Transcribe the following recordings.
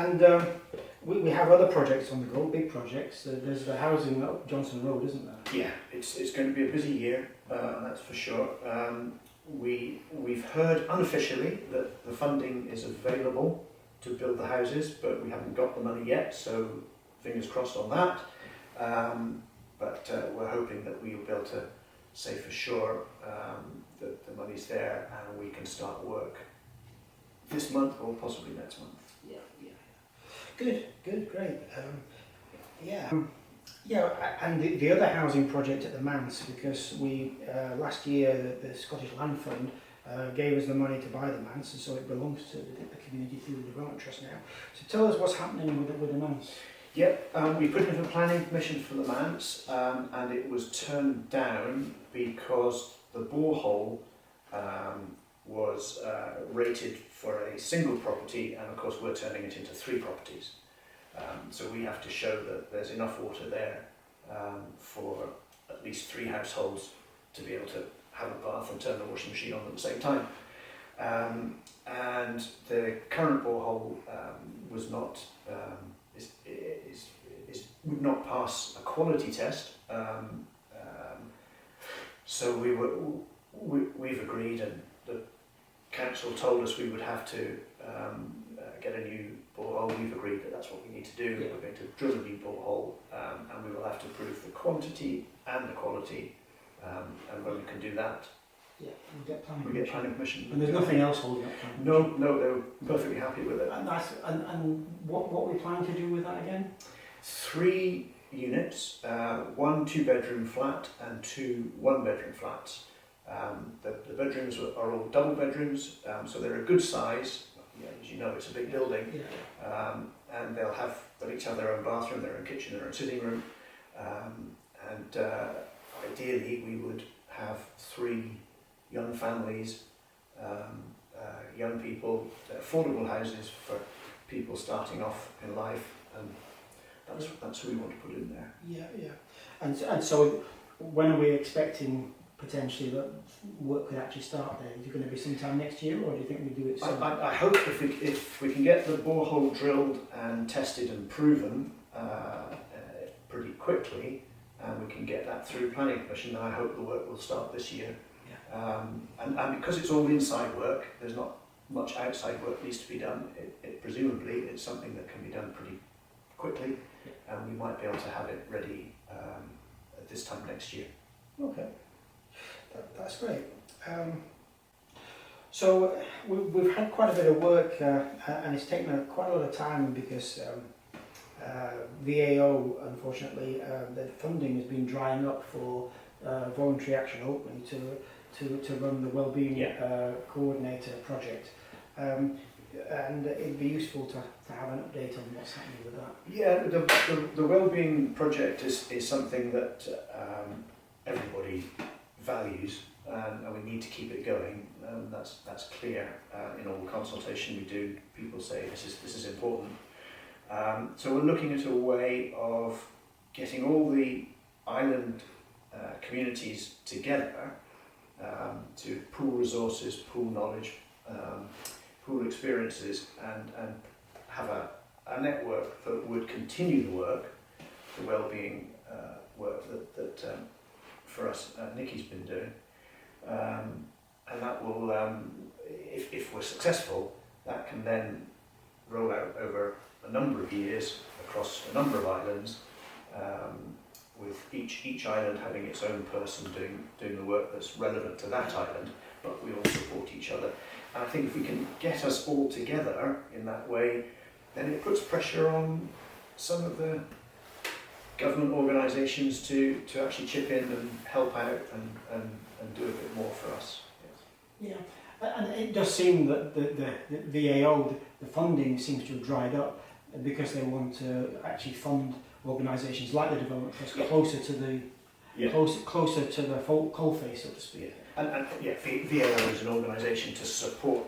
And we have other projects on the go, big projects. There's the housing up Johnson Road, isn't there? Yeah, it's going to be a busy year, that's for sure. We've heard unofficially that the funding is available to build the houses, but we haven't got the money yet, so fingers crossed on that. But we're hoping that we'll be able to say for sure that the money's there and we can start work this month or possibly next month. Yeah. Good, great. And the other housing project at the Manse, because we last year the Scottish Land Fund gave us the money to buy the Manse, and so it belongs to the community through the Development Trust now. So tell us what's happening with the Manse. Yep, we put in a planning permission for the Manse, and it was turned down because the borehole was rated for a single property, and of course we're turning it into 3 properties. So we have to show that there's enough water there for at least 3 households to be able to have a bath and turn the washing machine on at the same time. And the current borehole was not would not pass a quality test. So we've agreed, and the council told us we would have to get a new borehole. We've agreed that that's what we need to do. Yeah. We're going to drill a new borehole, and we will have to prove the quantity and the quality. And when we can do that, we get planning permission. And there's nothing else holding up planning permission? No, they were perfectly happy with it. And what we plan to do with that again? 3 units, 1 2-bedroom flat and 2 1-bedroom flats. The bedrooms are all double bedrooms, so they're a good size. Yeah, as you know, it's a big building. Yeah. And they'll each have their own bathroom, their own kitchen, their own sitting room. And ideally we would have 3 young families, young people, affordable houses for people starting off in life, and that's who we want to put in there. Yeah. And so when are we expecting potentially that work could actually start there? Is it going to be sometime next year, or do you think we do it soon? I hope if we can get the borehole drilled and tested and proven pretty quickly, and we can get that through planning permission, then I hope the work will start this year. Yeah. And because it's all inside work, there's not much outside work needs to be done. Presumably it's something that can be done pretty quickly, and we might be able to have it ready at this time next year. Okay. That's great. So we've had quite a bit of work, and it's taken quite a lot of time because VAO, unfortunately, the funding has been drying up for voluntary action opening to run the wellbeing coordinator project. And it'd be useful to have an update on what's happening with that. Yeah, the wellbeing project is something that everybody values, and we need to keep it going. That's clear in all the consultation we do. People say this is important. So we're looking at a way of getting all the island communities together to pool resources, pool knowledge, pool experiences, and have a network that would continue the work, the wellbeing work that for us Nikki's been doing, and that will, if we're successful, that can then roll out over a number of years across a number of islands, with each island having its own person doing the work that's relevant to that island, but we all support each other. And I think if we can get us all together in that way, then it puts pressure on some of the government organisations to actually chip in and help out and do a bit more for us. Yes. Yeah, and it does seem that the VAO, the funding seems to have dried up because they want to actually fund organisations like the Development Trust closer to the closer to the coalface, so to speak. Yeah. And VAO is an organisation to support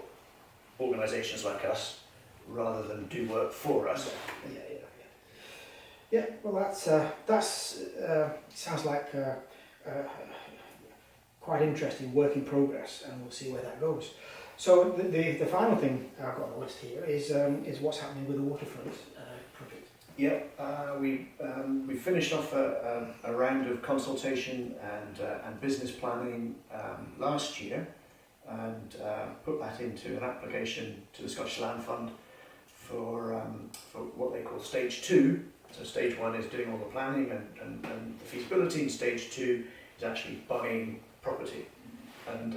organisations like us rather than do work for us. Yeah. Well, that's sounds like quite interesting work in progress, and we'll see where that goes. So the final thing I've got on the list here is what's happening with the waterfront project. Yeah, we finished off a round of consultation and business planning last year, and put that into an application to the Scottish Land Fund for what they call stage 2. So stage 1 is doing all the planning and the feasibility, and stage 2 is actually buying property. And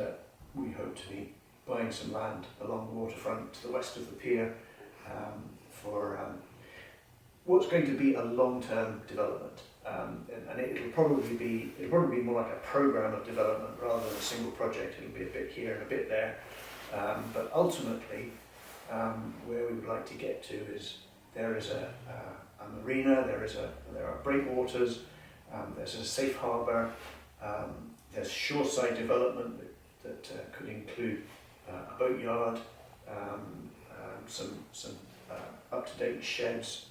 we hope to be buying some land along the waterfront to the west of the pier for what's going to be a long-term development. And it'll probably be more like a programme of development rather than a single project. It'll be a bit here and a bit there. But ultimately, where we would like to get to is there is a marina, there are breakwaters, there's a safe harbour, there's shoreside development that could include a boatyard, some up-to-date sheds,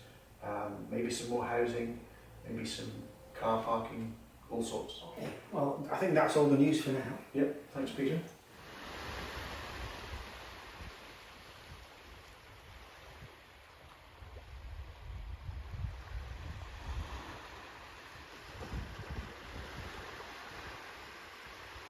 maybe some more housing, maybe some car parking, all sorts. Okay. Well, I think that's all the news for now. Yep, thanks Peter.